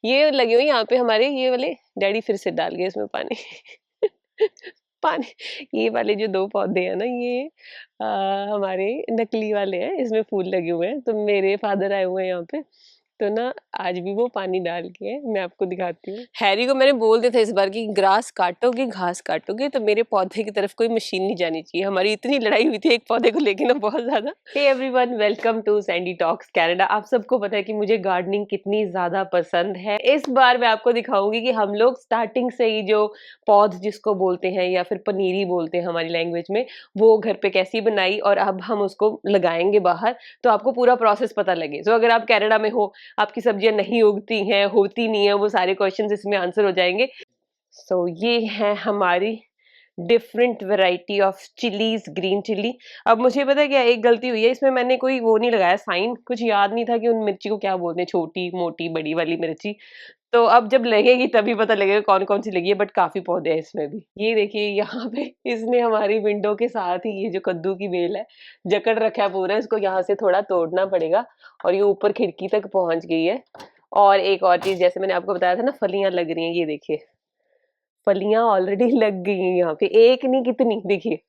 ये लगे हुए यहाँ पे हमारे ये वाले, डैडी फिर से डाल गए इसमें पानी पानी। ये वाले जो 2 पौधे हैं ना, ये हमारे नकली वाले हैं, इसमें फूल लगे हुए हैं। तो मेरे फादर आए हुए हैं यहाँ पे, तो ना आज भी वो पानी डाल के है, मैं आपको दिखाती हूँ। हैरी को मैंने बोल दिया था इस बार कि ग्रास काटोगे, घास काटोगे तो मेरे पौधे की तरफ कोई मशीन नहीं जानी चाहिए। हमारी इतनी लड़ाई हुई थी एक पौधे को लेके ना, बहुत ज्यादा। Hey everyone, welcome to Sandy Talks Canada. आप सबको पता है कि मुझे गार्डनिंग कितनी ज्यादा पसंद है। इस बार मैं आपको दिखाऊंगी कि हम लोग स्टार्टिंग से ही जो पौध जिसको बोलते हैं या फिर पनीरी बोलते हैं हमारी लैंग्वेज में, वो घर पे कैसी बनाई और अब हम उसको लगाएंगे बाहर, तो आपको पूरा प्रोसेस पता लगे। तो अगर आप कनाडा में हो, आपकी सब्जियां नहीं उगती हैं, होती नहीं है, वो सारे क्वेश्चंस इसमें आंसर हो जाएंगे। सो ये है हमारी different variety of chillies, green chilli. अब मुझे पता है क्या एक गलती हुई है इसमें, मैंने कोई वो नहीं लगाया साइन, कुछ याद नहीं था कि उन मिर्ची को क्या बोलते हैं, छोटी मोटी बड़ी वाली मिर्ची। तो अब जब लगेगी तभी पता लगेगा कौन कौन सी लगी है, बट काफी पौधे हैं इसमें भी। ये देखिए यहाँ पे इसने हमारी विंडो के साथ ही ये जो कद्दू की बेल है जकड़ रखा है पूरा, इसको यहाँ से थोड़ा तोड़ना पड़ेगा और ये ऊपर खिड़की तक पहुंच गई है। और एक और चीज, जैसे मैंने आपको बताया था ना फलियां लग रही हैं, ये देखिए फलियां ऑलरेडी लग गई हैं यहाँ पे, एक नहीं कितनी, देखिए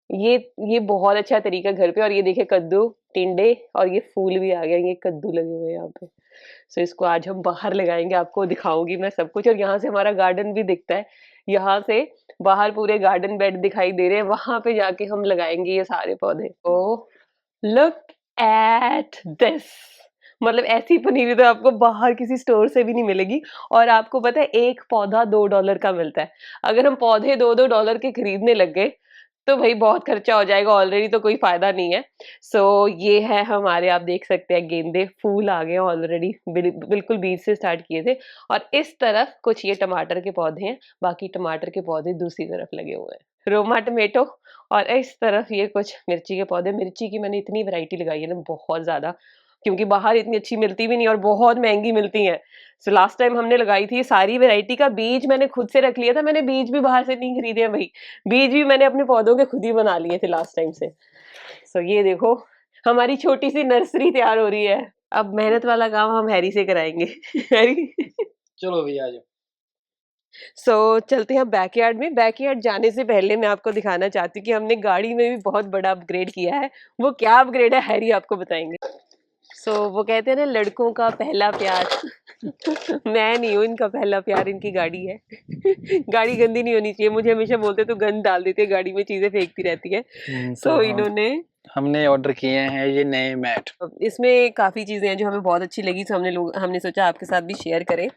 ये बहुत अच्छा तरीका घर पे। और ये देखिए कद्दू, टिंडे, और ये फूल भी आ गया, ये कद्दू लगे हुए हैं यहाँ पे। सो इसको आज हम बाहर लगाएंगे, आपको दिखाऊंगी मैं सब कुछ। और यहाँ से हमारा गार्डन भी दिखता है, यहाँ से बाहर पूरे गार्डन बेड दिखाई दे रहे हैं, वहां पे जाके हम लगाएंगे ये सारे पौधे। ओ लुक एट दिस, मतलब ऐसी पनीरी तो आपको बाहर किसी स्टोर से भी नहीं मिलेगी। और आपको पता है एक पौधा $2 का मिलता है। अगर हम पौधे $2 के खरीदने लग गए तो भाई बहुत खर्चा हो जाएगा, ऑलरेडी तो कोई फायदा नहीं है। सो ये है हमारे, आप देख सकते हैं गेंदे, फूल आ गए ऑलरेडी, बिल्कुल बीज से स्टार्ट किए थे। और इस तरफ कुछ ये टमाटर के पौधे हैं, बाकी टमाटर के पौधे दूसरी तरफ लगे हुए हैं, रोमा टमेटो। और इस तरफ ये कुछ मिर्ची के पौधे। मिर्ची की मैंने इतनी वैरायटी लगाई है ना, बहुत ज्यादा, क्योंकि बाहर इतनी अच्छी मिलती भी नहीं और बहुत महंगी मिलती हैं। सो लास्ट टाइम हमने लगाई थी सारी वैरायटी का बीज मैंने खुद से रख लिया था, मैंने बीज भी बाहर से नहीं खरीदे हैं भाई, बीज भी मैंने अपने पौधों के खुद ही बना लिए थे लास्ट टाइम से। सो ये देखो हमारी छोटी सी नर्सरी तैयार हो रही है। अब मेहनत वाला काम हम हैरी से कराएंगे। हैरी चलो भैया आ जाओ। चलते हैं बैकयार्ड में। बैकयार्ड जाने से पहले मैं आपको दिखाना चाहती हूँ कि हमने गाड़ी में भी बहुत बड़ा अपग्रेड किया है। वो क्या अपग्रेड है हैरी आपको बताएंगे। वो कहते हैं ना लड़कों का पहला प्यार। मैं नहीं हूँ इनका पहला प्यार, इनकी गाड़ी है। गाड़ी गंदी नहीं होनी चाहिए, मुझे हमेशा बोलते तो गंद डाल देती है गाड़ी में, चीजें फेंकती रहती है। इन्होंने हमने ऑर्डर किए हैं ये नए मैट। इसमें काफी चीजें हैं जो हमें बहुत अच्छी लगी, तो हमने सोचा आपके साथ भी शेयर करें।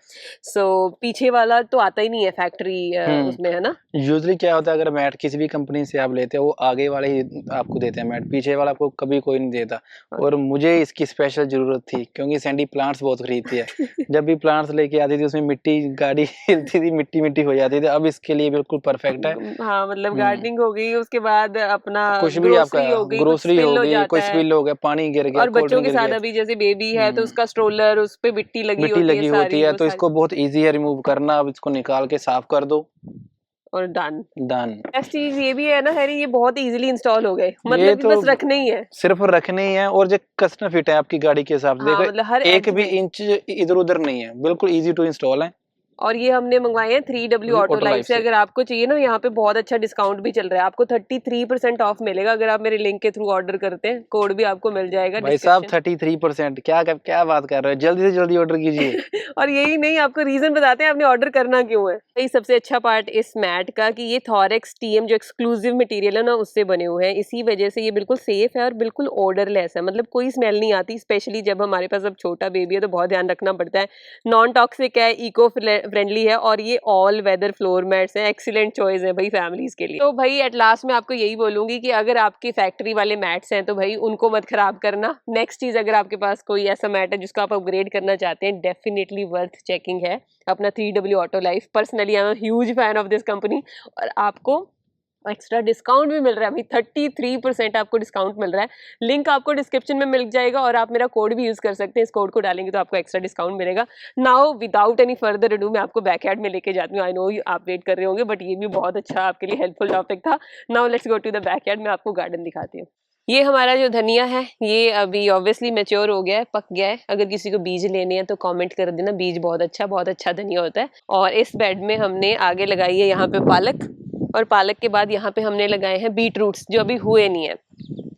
पीछे वाला तो आता ही नहीं है फैक्ट्री उसमें, है ना। यूजुअली क्या होता है, अगर मैट किसी भी कंपनी से आप लेते हो वो आगे वाले ही आपको देते हैं मैट, पीछे वाला आपको कभी कोई नहीं देता। और मुझे इसकी स्पेशल जरूरत थी क्योंकि सैंडी प्लांट्स बहुत खरीदती है। जब भी प्लांट्स लेके आती थी उसमें मिट्टी, गाड़ी हिलती थी, मिट्टी मिट्टी हो जाती थी। अब इसके लिए बिल्कुल परफेक्ट है। हाँ मतलब गार्डनिंग हो गई, उसके बाद अपना कुछ भी आपका ग्रोसरी हो गई, कोई स्पिल हो गया, पानी गिर गया, और बच्चों के साथ अभी जैसे बेबी है तो उसका स्ट्रोलर, उस पे मिट्टी लगी होती है तो इसको बहुत इजी है रिमूव करना। अब इसको निकाल के साफ कर दो और डन। डन। बेस्ट चीज ये भी है ना हैरी, ये बहुत इजीली इंस्टॉल हो गए, मतलब तो बस रखने ही है, सिर्फ रखने ही है। और जो कस्टम फिट है आपकी गाड़ी के हिसाब से, देखो मतलब हर एक भी इंच इधर उधर नहीं है, बिल्कुल इजी टू इंस्टॉल है। और ये हमने मंगवाए हैं 3W ऑटो लाइफ से। अगर आपको चाहिए ना, यहाँ पे बहुत अच्छा डिस्काउंट भी चल रहा है, आपको 33% ऑफ मिलेगा अगर आप मेरे लिंक के थ्रू ऑर्डर करते हैं, कोड भी आपको मिल जाएगा। भाई साहब 33%, क्या बात कर रहे हो, जल्दी से जल्दी ऑर्डर कीजिए। और यही नहीं, आपको रीजन बताते हैं आपने ऑर्डर करना क्यों है। यही सबसे अच्छा पार्ट इस मैट का कि ये थॉरेक्स TM जो एक्सक्लूसिव मटेरियल है ना उससे बने हुए हैं, इसी वजह से ये बिल्कुल सेफ है और बिल्कुल ऑर्डरलेस है, मतलब कोई स्मेल नहीं आती। स्पेशली जब हमारे पास अब छोटा बेबी है तो बहुत ध्यान रखना पड़ता है। नॉन टॉक्सिक है, इको फ्रेंडली है, और ये ऑल वेदर फ्लोर मैट्स हैं, एक्सीलेंट चॉइस है भाई फैमिलीज के लिए। तो भाई एट लास्ट में आपको यही बोलूंगी कि अगर आपके फैक्ट्री वाले मैट्स हैं तो भाई उनको मत खराब करना। नेक्स्ट चीज, अगर आपके पास कोई ऐसा मैट है जिसको आप अपग्रेड करना चाहते हैं, डेफिनेटली वर्थ चेकिंग है अपना 3W auto life. Personally I am huge fan of this company, और आपको एक्स्ट्रा डिस्काउंट भी मिल रहा है भाई, 33% आपको डिस्काउंट मिल रहा है। लिंक आपको डिस्क्रिप्शन में मिल जाएगा और आप मेरा कोड भी यूज कर सकते हैं, इस कोड को डालेंगे तो आपको एक्स्ट्रा डिस्काउंट मिलेगा। Now without any further ado मैं आपको बैकयार्ड में लेके जाती हूँ। आई नो आप वेट कर रहे होंगे, बट ये भी बहुत अच्छा आपके लिए हेल्पफुल टॉपिक था। Now let's go to the backyard, मैं आपको गार्डन दिखाती हूँ। ये हमारा जो धनिया है ये अभी ऑब्वियसली मैच्योर हो गया है, पक गया है। अगर किसी को बीज लेने हैं तो कमेंट कर देना, बीज बहुत अच्छा धनिया होता है। और इस बेड में हमने आगे लगाई है यहाँ पे पालक, और पालक के बाद यहाँ पे हमने लगाए हैं बीट रूट्स जो अभी हुए नहीं है।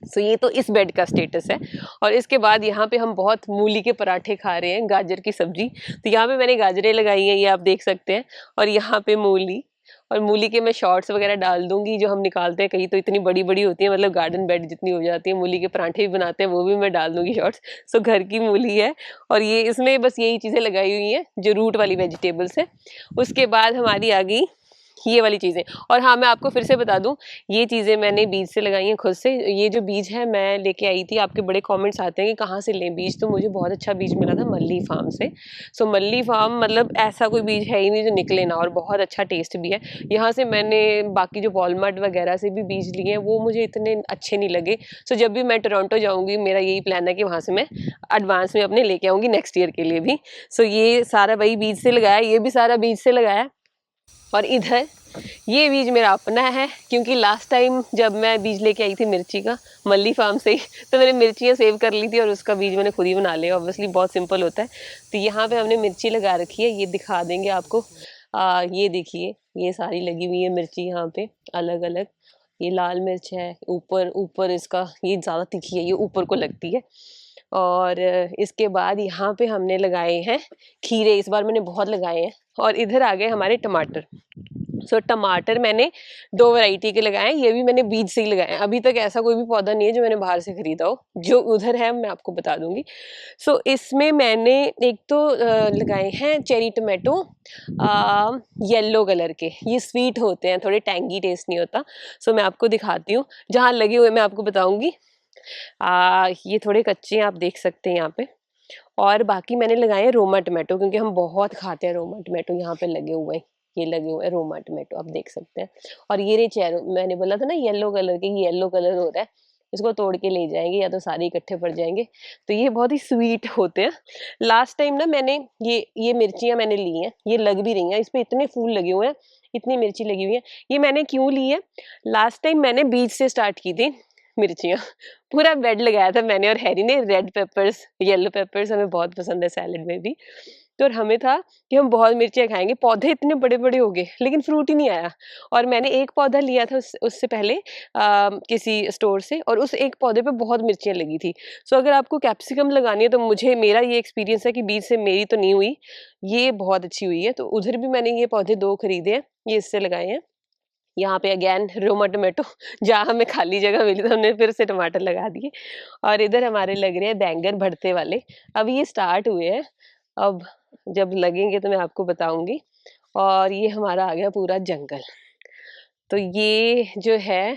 सो ये तो इस बेड का स्टेटस है। और इसके बाद यहाँ पे हम बहुत मूली के पराठे खा रहे हैं, गाजर की सब्जी। तो यहाँ पे मैंने गाजरें लगाई हैं, ये आप देख सकते हैं, और यहाँ पे मूली। और मूली के मैं शॉर्ट्स वगैरह डाल दूंगी, जो हम निकालते हैं कहीं तो इतनी बड़ी बड़ी होती है, मतलब गार्डन बेड जितनी हो जाती है। मूली के पराठे भी बनाते हैं, वो भी मैं डाल दूंगी शॉर्ट्स। सो घर की मूली है, और ये इसमें बस यही चीज़ें लगाई हुई हैं जो रूट वाली वेजिटेबल्स है। उसके बाद हमारी आ गई ये वाली चीज़ें। और हाँ, मैं आपको फिर से बता दूं, ये चीज़ें मैंने बीज से लगाई हैं खुद से। ये जो बीज है मैं लेके आई थी, आपके बड़े कमेंट्स आते हैं कि कहाँ से लें बीज, तो मुझे बहुत अच्छा बीज मिला था मल्ली फार्म से। सो मल्ली फार्म मतलब ऐसा कोई बीज है ही नहीं जो निकले ना, और बहुत अच्छा टेस्ट भी है। यहाँ से मैंने बाकी जो वॉलमार्ट वगैरह से भी बीज लिए हैं, वो मुझे इतने अच्छे नहीं लगे। सो जब भी मैं टोरंटो जाऊँगी, मेरा यही प्लान है कि वहाँ से मैं एडवांस में अपने लेके आऊँगी नेक्स्ट ईयर के लिए भी। सो ये सारा वही बीज से लगाया, ये भी सारा बीज से लगाया। और इधर ये बीज मेरा अपना है, क्योंकि लास्ट टाइम जब मैं बीज लेके आई थी मिर्ची का मल्ली फार्म से ही, तो मैंने मिर्चियाँ सेव कर ली थी और उसका बीज मैंने खुद ही बना लिया। ऑब्वियसली बहुत सिंपल होता है। तो यहाँ पे हमने मिर्ची लगा रखी है, ये दिखा देंगे आपको। ये देखिए, ये सारी लगी हुई है मिर्ची यहाँ पे अलग अलग। ये लाल मिर्च है, ऊपर ऊपर इसका ये ज़्यादा तीखी है, ये ऊपर को लगती है। और इसके बाद यहाँ पे हमने लगाए हैं खीरे, इस बार मैंने बहुत लगाए हैं। और इधर आ गए हमारे टमाटर। सो टमाटर मैंने 2 वैरायटी के लगाए हैं, ये भी मैंने बीज से ही लगाए हैं। अभी तक ऐसा कोई भी पौधा नहीं है जो मैंने बाहर से खरीदा हो। जो उधर है मैं आपको बता दूंगी। सो इसमें मैंने एक तो लगाए हैं चेरी टमाटो, येलो कलर के। ये स्वीट होते हैं, थोड़े टैंगी टेस्ट नहीं होता। सो मैं आपको दिखाती हूँ, जहाँ लगे हुए मैं आपको बताऊंगी। ये थोड़े कच्चे हैं, आप देख सकते हैं यहाँ पे। और बाकी मैंने लगाए हैं रोमा टमाटो, क्योंकि हम बहुत खाते हैं रोमा टमाटो। यहाँ पे लगे हुए हैं, ये लगे हुए हैं रोमा टमाटो, आप देख सकते हैं। और ये रे चेरो, मैंने बोला था ना येलो कलर के, येलो कलर हो रहा है। इसको तोड़ के ले जाएंगे, या तो सारे इकट्ठे पड़ जाएंगे। तो ये बहुत ही स्वीट होते हैं। लास्ट टाइम ना मैंने ये मिर्चियाँ मैंने ली हैं, ये लग भी रही हैं, इस पे इतने फूल लगे हुए हैं, इतनी मिर्ची लगी हुई है। ये मैंने क्यों ली है, लास्ट टाइम मैंने बीज से स्टार्ट की थी मिर्चियाँ। पूरा बेड लगाया था मैंने और हैरी ने। रेड पेपर्स, येलो पेपर्स हमें बहुत पसंद है सैलेड में भी। तो और हमें था कि हम बहुत मिर्चियाँ खाएँगे। पौधे इतने बड़े-बड़े हो गए, लेकिन फ्रूट ही नहीं आया। और मैंने एक पौधा लिया था उससे पहले किसी स्टोर से, और उस एक पौधे पे बहुत मिर्चियाँ लगी थी। सो अगर आपको कैप्सिकम लगानी है तो मुझे, मेरा ये एक्सपीरियंस है कि बीज से मेरी तो नहीं हुई, ये बहुत अच्छी हुई है। तो उधर भी मैंने ये पौधे 2 खरीदे हैं, ये इससे लगाए हैं। यहाँ पे अगेन रोमा टोमेटो, जहाँ हमें खाली जगह मिली तो हमने फिर से टमाटर लगा दिए। और इधर हमारे लग रहे हैं बैंगन भरते वाले। अब ये स्टार्ट हुए हैं, अब जब लगेंगे तो मैं आपको बताऊंगी। और ये हमारा आ गया पूरा जंगल। तो ये जो है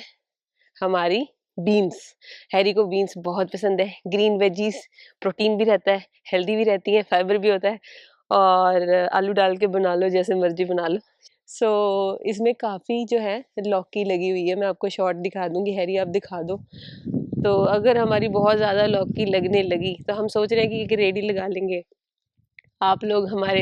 हमारी बीन्स। हैरी को बीन्स बहुत पसंद है। ग्रीन वेजीज, प्रोटीन भी रहता है, हेल्दी भी रहती है, फाइबर भी होता है। और आलू डाल के बना लो, जैसे मर्जी बना लो। सो इसमें काफ़ी जो है लौकी लगी हुई है। मैं आपको शॉर्ट दिखा दूंगी, हैरी आप दिखा दो। तो अगर हमारी बहुत ज़्यादा लौकी लगने लगी तो हम सोच रहे हैं कि एक रेडी लगा लेंगे, आप लोग हमारे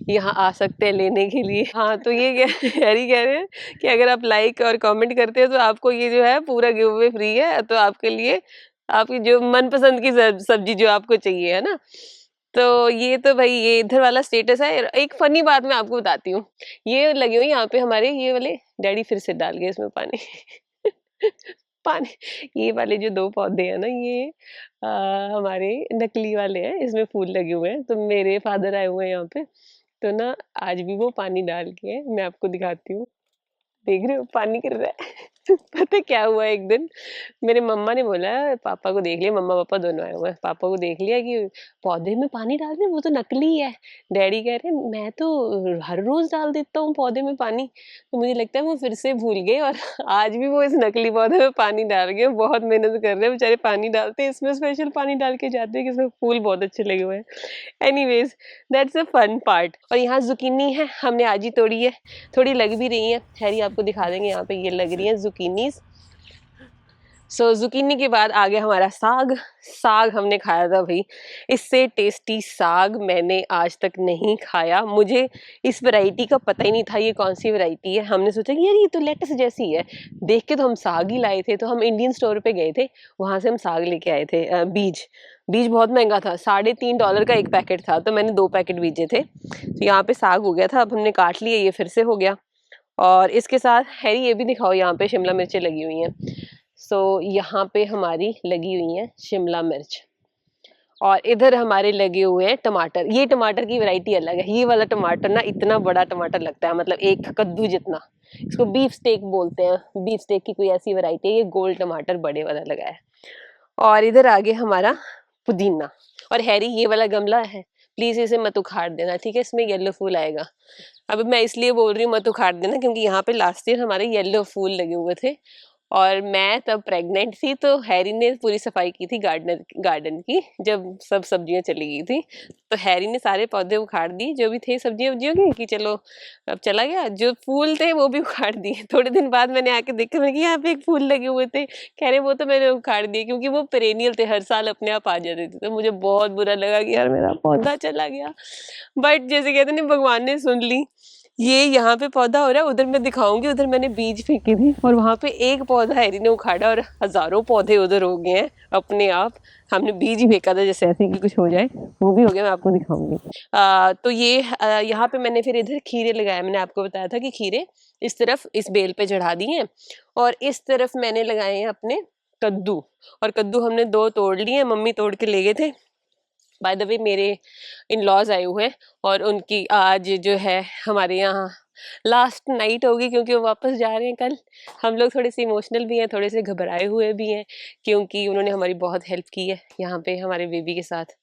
यहाँ आ सकते हैं लेने के लिए। हाँ, तो ये हैरी कह रहे हैं कि अगर आप लाइक और कमेंट करते हो तो आपको ये जो है पूरा गिव अवे फ्री है। तो आपके लिए आपकी जो मनपसंद की सब्जी जो आपको चाहिए, है ना। तो ये तो भाई ये इधर वाला स्टेटस है। एक फनी बात मैं आपको बताती हूँ, ये लगे हुए यहाँ पे हमारे ये वाले, डैडी फिर से डाल गए इसमें पानी। पानी, ये वाले जो 2 पौधे हैं ना, ये हमारे नकली वाले हैं, इसमें फूल लगे हुए हैं। तो मेरे फादर आए हुए हैं यहाँ पे, तो ना आज भी वो पानी डाल के है। मैं आपको दिखाती हूँ, देख रहे हो पानी गिर रहा है। पता है क्या हुआ, एक दिन मेरे मम्मा ने बोला, पापा को देख लिया, मम्मा पापा दोनों आए हुए हैं, पापा को देख लिया कि पौधे में पानी डाल रहे हैं, वो तो नकली है। डैडी कह रहे हैं मैं तो हर रोज डाल देता हूँ पौधे में पानी। तो मुझे लगता है वो फिर से भूल गए और आज भी वो इस नकली पौधे में पानी डाल गए। बहुत मेहनत कर रहे हैं बेचारे, पानी डालते हैं, इसमें स्पेशल पानी डाल के जाते हैं कि इसमें फूल बहुत अच्छे लगे हुए हैं। Anyways, that's a fun part. और यहाँ जुकीनी है, हमने आज ही तोड़ी है, थोड़ी लग भी रही है। हैरी आपको दिखा देंगे, यहाँ पे ये लग रही है जुकीनीज। सो जुकीनी के बाद आ गया हमारा साग। साग हमने खाया था भाई, इससे टेस्टी साग मैंने आज तक नहीं खाया। मुझे इस वैरायटी का पता ही नहीं था ये कौन सी वैरायटी है। हमने सोचा कि यार ये तो लेट्स जैसी है, देख के तो हम साग ही लाए थे। तो हम इंडियन स्टोर पे गए थे, वहां से हम साग लेके आए थे। बीज बीज बहुत महंगा था, $3.5 का एक पैकेट था, तो मैंने 2 पैकेट बीजे थे। तो यहाँ पे साग हो गया था, अब हमने काट लिया, ये फिर से हो गया। और इसके साथ हैरी ये भी दिखाओ, यहाँ पे शिमला मिर्चें लगी हुई हैं। सो यहाँ पे हमारी लगी हुई है शिमला मिर्च, और इधर हमारे लगे हुए हैं टमाटर। ये टमाटर की वैरायटी अलग है, ये वाला टमाटर ना इतना बड़ा टमाटर लगता है, मतलब एक कद्दू जितना। इसको बीफ स्टेक बोलते हैं, बीफ स्टेक की कोई ऐसी वैरायटी है। ये गोल टमाटर बड़े वाला लगा है। और इधर आगे हमारा पुदीना। और हैरी ये वाला गमला है, प्लीज इसे मत उखाड़ देना, ठीक है, इसमें येलो फूल आएगा। अब मैं इसलिए बोल रही हूँ मत उखाड़ देना, क्योंकि यहाँ पे लास्ट ईयर हमारे येलो फूल लगे हुए थे, और मैं तब प्रेग्नेंट थी। तो हैरी ने पूरी सफाई की थी गार्डन की, जब सब सब्जियां चली गई थी। तो हैरी ने सारे पौधे उखाड़ दिए जो भी थे सब्जियों की, कि चलो अब चला गया। जो फूल थे वो भी उखाड़ दिए। थोड़े दिन बाद मैंने आके देखा, मैंने यहाँ पे एक फूल लगे हुए थे, कह रहे वो तो मैंने उखाड़ दिए, क्योंकि वो पेरेनियल थे, हर साल अपने आप आ जाते थे। तो मुझे बहुत बुरा लगा कि यार मेरा पौधा चला गया। बट जैसे कहते हैं भगवान ने सुन ली। ये यहाँ पे पौधा हो रहा है, उधर मैं दिखाऊंगी, उधर मैंने बीज फेंके थे, और वहां पे एक पौधा हैरी ने उखाड़ा, और हजारों पौधे उधर हो गए हैं अपने आप। हमने बीज ही फेंका था जैसे ऐसे कि कुछ हो जाए, वो भी हो गया, मैं आपको दिखाऊंगी। तो ये यहाँ पे मैंने फिर इधर खीरे लगाए। मैंने आपको बताया था कि खीरे इस तरफ इस बेल पे चढ़ा दिए हैं, और इस तरफ मैंने लगाए हैं अपने कद्दू। और कद्दू हमने 2 तोड़ लिए, मम्मी तोड़ के ले गए थे। बाय द वे मेरे इन लॉज आए हुए हैं, और उनकी आज जो है हमारे यहाँ लास्ट नाइट होगी, क्योंकि वो वापस जा रहे हैं कल। हम लोग थोड़े से इमोशनल भी हैं, थोड़े से घबराए हुए भी हैं, क्योंकि उन्होंने हमारी बहुत हेल्प की है यहाँ पे हमारे बेबी के साथ।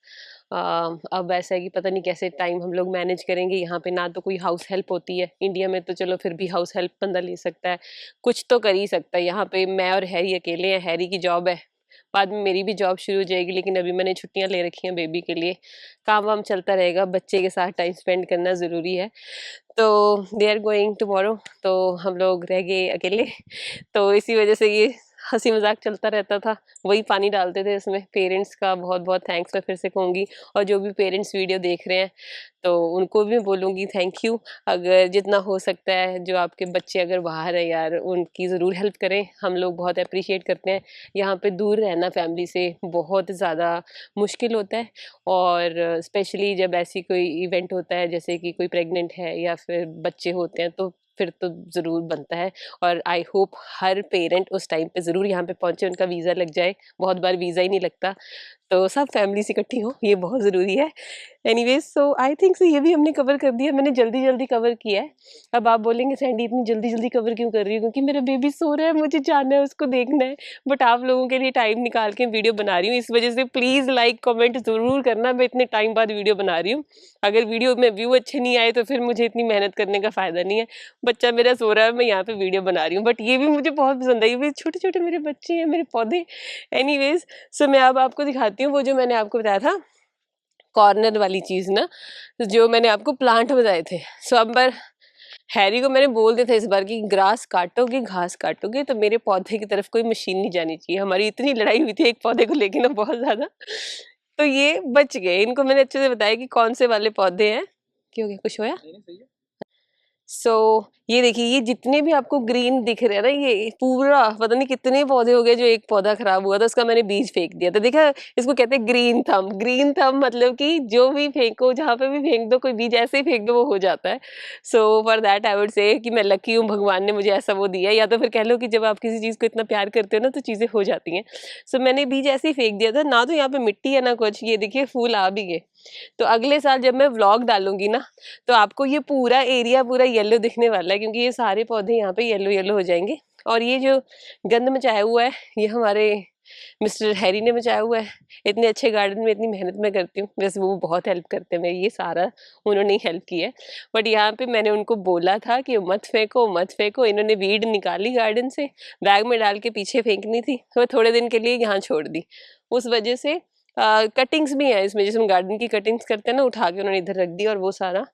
अब ऐसा है कि पता नहीं कैसे टाइम हम लोग मैनेज करेंगे। यहाँ पे ना तो कोई हाउस हेल्प होती है, इंडिया में तो चलो फिर भी हाउस हेल्प बंदा ले सकता है, कुछ तो कर ही सकता है। यहाँ पे मैं और हैरी अकेले हैं। हैरी की जॉब है, बाद में मेरी भी जॉब शुरू हो जाएगी, लेकिन अभी मैंने छुट्टियां ले रखी हैं बेबी के लिए। काम वाम चलता रहेगा, बच्चे के साथ टाइम स्पेंड करना ज़रूरी है। तो दे आर गोइंग टुमारो, तो हम लोग रह गए अकेले। तो इसी वजह से ये हंसी मजाक चलता रहता था, वही पानी डालते थे इसमें। पेरेंट्स का बहुत बहुत थैंक्स मैं फिर से कहूँगी, और जो भी पेरेंट्स वीडियो देख रहे हैं तो उनको भी बोलूँगी थैंक यू। अगर जितना हो सकता है, जो आपके बच्चे अगर बाहर है यार, उनकी ज़रूर हेल्प करें, हम लोग बहुत अप्रिशिएट करते हैं। यहाँ पे दूर रहना फैमिली से बहुत ज़्यादा मुश्किल होता है, और स्पेशली जब ऐसी कोई इवेंट होता है, जैसे कि कोई प्रेग्नेंट है या फिर बच्चे होते हैं, तो फिर तो ज़रूर बनता है। और आई होप हर पेरेंट उस टाइम पे ज़रूर यहाँ पे पहुँचे, उनका वीज़ा लग जाए। बहुत बार वीज़ा ही नहीं लगता, तो सब फैमिली से इकट्ठी हो, ये बहुत ज़रूरी है। Anyways, so I think so ये भी हमने कवर कर दिया। मैंने जल्दी जल्दी कवर किया है। अब आप बोलेंगे सैंडी इतनी जल्दी जल्दी कवर क्यों कर रही है? क्योंकि मेरा बेबी सो रहा है, मुझे जाना है, उसको देखना है। बट आप लोगों के लिए टाइम निकाल के वीडियो बना रही हूँ, इस वजह से प्लीज़ लाइक कमेंट ज़रूर करना। मैं इतने टाइम बाद वीडियो बना रही हूँ, अगर वीडियो में व्यू अच्छे नहीं आए तो फिर मुझे इतनी मेहनत करने का फ़ायदा नहीं है। बच्चा मेरा सो रहा है, मैं यहाँ पे वीडियो बना रही हूँ, बट ये भी मुझे बहुत पसंद है। ये भी छोटे छोटे मेरे बच्चे हैं, मेरे पौधे। एनीवेज, सो मैं अब आपको दिखाती हूँ वो जो मैंने आपको बताया था कॉर्नर वाली चीज़ ना, जो मैंने आपको प्लांट बताए थे। सो अब मैं हैरी को मैंने बोल दिया था इस बार कि ग्रास काटोगे, घास काटोगे, तो मेरे पौधे की तरफ कोई मशीन नहीं जानी चाहिए। हमारी इतनी लड़ाई हुई थी एक पौधे को लेके ना, बहुत ज़्यादा। तो ये बच गए, इनको मैंने अच्छे से बताया कि कौन से वाले पौधे हैं। क्यों, क्या कुछ होया? सो ये देखिए, ये जितने भी आपको ग्रीन दिख रहे हैं ना, ये पूरा पता नहीं कितने पौधे हो गए। जो एक पौधा खराब हुआ था उसका मैंने बीज फेंक दिया था, देखा? इसको कहते हैं ग्रीन थंब। ग्रीन थंब मतलब कि जो भी फेंको, जहाँ पे भी फेंक दो, कोई बीज ऐसे ही फेंक दो, वो हो जाता है। So for that I would say कि मैं लकी हूँ, भगवान ने मुझे ऐसा वो दिया। या तो फिर कह लो कि जब आप किसी चीज़ को इतना प्यार करते हो ना, तो चीज़ें हो जाती हैं। सो मैंने बीज ऐसे ही फेंक दिया था ना, तो यहाँ पे मिट्टी है ना कुछ। ये देखिए फूल आ भी गए। तो अगले साल जब मैं व्लॉग डालूंगी ना, तो आपको ये पूरा एरिया पूरा येलो दिखने वाला है, क्योंकि ये सारे पौधे यहाँ पे येलो येलो हो जाएंगे। और ये जो गंद मचाया हुआ है, ये हमारे मिस्टर हैरी ने मचाया हुआ है। इतने अच्छे गार्डन में इतनी मेहनत मैं करती हूँ, वैसे वो बहुत हेल्प करते हैं मेरी, ये सारा उन्होंने ही हेल्प की है। बट यहाँ पे मैंने उनको बोला था कि मत फेंको मत फेंको। इन्होंने वीड निकाली गार्डन से, बैग में डाल के पीछे फेंकनी थी, तो थोड़े दिन के लिए यहाँ छोड़ दी। उस वजह से कटिंग्स भी हैं इसमें, जैसे हम गार्डन की कटिंग्स करते हैं ना, उठा के उन्होंने इधर रख दी और वो सारा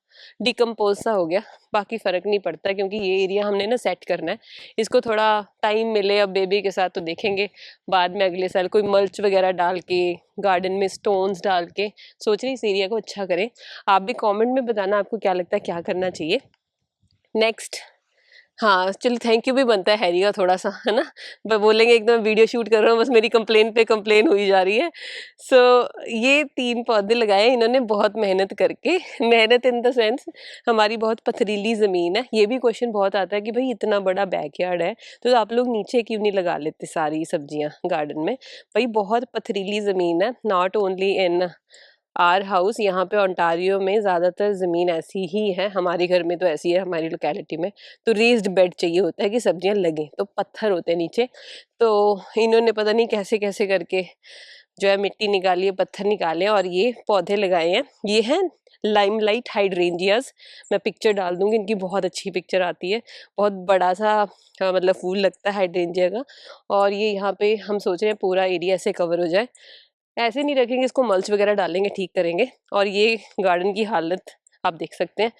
डिकम्पोज सा हो गया। बाकी फ़र्क नहीं पड़ता क्योंकि ये एरिया हमने ना सेट करना है, इसको थोड़ा टाइम मिले अब बेबी के साथ तो देखेंगे बाद में अगले साल कोई मल्च वगैरह डाल के, गार्डन में स्टोन्स डाल के सोच रही इस एरिया को अच्छा करें। आप भी कमेंट में बताना आपको क्या लगता है क्या करना चाहिए नेक्स्ट। हाँ चलो, थैंक यू भी बनता है हैरी का थोड़ा सा, है ना, बोलेंगे एकदम वीडियो शूट कर रहा हूँ बस, मेरी कंप्लेन पे कंप्लेन हुई जा रही है। सो ये 3 पौधे लगाए इन्होंने बहुत मेहनत करके, मेहनत इन द सेंस हमारी बहुत पथरीली ज़मीन है। ये भी क्वेश्चन बहुत आता है कि भाई इतना बड़ा बैकयार्ड है तो आप लोग नीचे क्यों नहीं लगा लेते सारी सब्जियां गार्डन में। भाई बहुत पथरीली ज़मीन है, not only in are house, यहाँ पे ओंटारियो में ज़्यादातर ज़मीन ऐसी ही है, हमारे घर में तो ऐसी है हमारी लोकेलिटी में। तो रेज्ड बेड चाहिए होता है कि सब्जियां लगें, तो पत्थर होते हैं नीचे। तो इन्होंने पता नहीं कैसे कैसे करके जो है मिट्टी निकाली है, पत्थर निकाले और ये पौधे लगाए हैं। ये हैं लाइमलाइट हाइड्रेंजियाज, मैं पिक्चर डाल दूंगी इनकी, बहुत अच्छी पिक्चर आती है। बहुत बड़ा सा मतलब फूल लगता है हाइड्रेंजिया का। और ये यहाँ पे हम सोच रहे हैं पूरा एरिया ऐसे कवर हो जाए। ऐसे नहीं रखेंगे इसको, मल्च वगैरह डालेंगे, ठीक करेंगे। और ये गार्डन की हालत आप देख सकते हैं।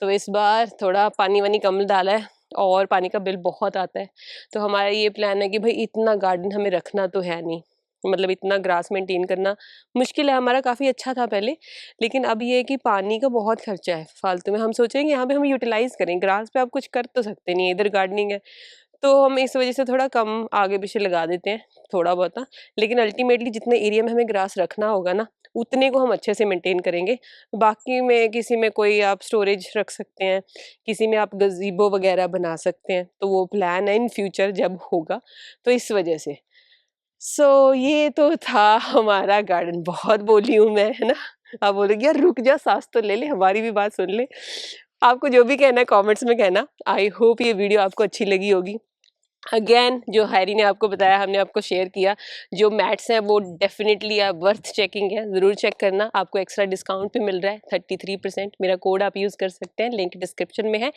तो इस बार थोड़ा पानी वानी कम डाला है और पानी का बिल बहुत आता है। तो हमारा ये प्लान है कि भाई इतना गार्डन हमें रखना तो है नहीं, मतलब इतना ग्रास मेंटेन करना मुश्किल है। हमारा काफ़ी अच्छा था पहले, लेकिन अब ये है कि पानी का बहुत खर्चा है फालतू में। हम सोचेंगे यहाँ पे हम यूटिलाइज करें, ग्रास पे आप कुछ कर तो सकते नहीं है, इधर गार्डनिंग है। तो हम इस वजह से थोड़ा कम आगे पीछे लगा देते हैं थोड़ा बहुत। लेकिन अल्टीमेटली जितने एरिया में हमें ग्रास रखना होगा ना, उतने को हम अच्छे से मेंटेन करेंगे। बाकी में किसी में कोई आप स्टोरेज रख सकते हैं, किसी में आप गज़ीबो वगैरह बना सकते हैं, तो वो प्लान है इन फ्यूचर जब होगा। तो इस वजह से ये तो था हमारा गार्डन। बहुत बोली हूँ मैं, है ना। आप बोलोगे यार रुक जा, सांस तो ले ले, हमारी भी बात सुन ले। आपको जो भी कहना है कमेंट्स में कहना। आई होप ये वीडियो आपको अच्छी लगी होगी। अगेन जो हैरी ने आपको बताया, हमने आपको शेयर किया, जो मैट्स हैं वो डेफिनेटली आप वर्थ चेकिंग है, ज़रूर चेक करना। आपको एक्स्ट्रा डिस्काउंट भी मिल रहा है 33%, मेरा कोड आप यूज़ कर सकते हैं, लिंक डिस्क्रिप्शन में है।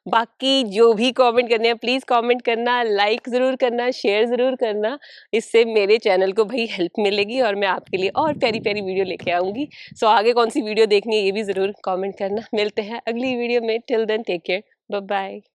बाकी जो भी कमेंट करने हैं प्लीज़ कमेंट करना, लाइक ज़रूर करना, शेयर ज़रूर करना, इससे मेरे चैनल को भाई हेल्प मिलेगी और मैं आपके लिए और प्यारी प्यारी वीडियो लेके आऊँगी। सो आगे कौन सी वीडियो देखनी है ये भी ज़रूर कमेंट करना। मिलते हैं अगली वीडियो में, till then take care, bye bye.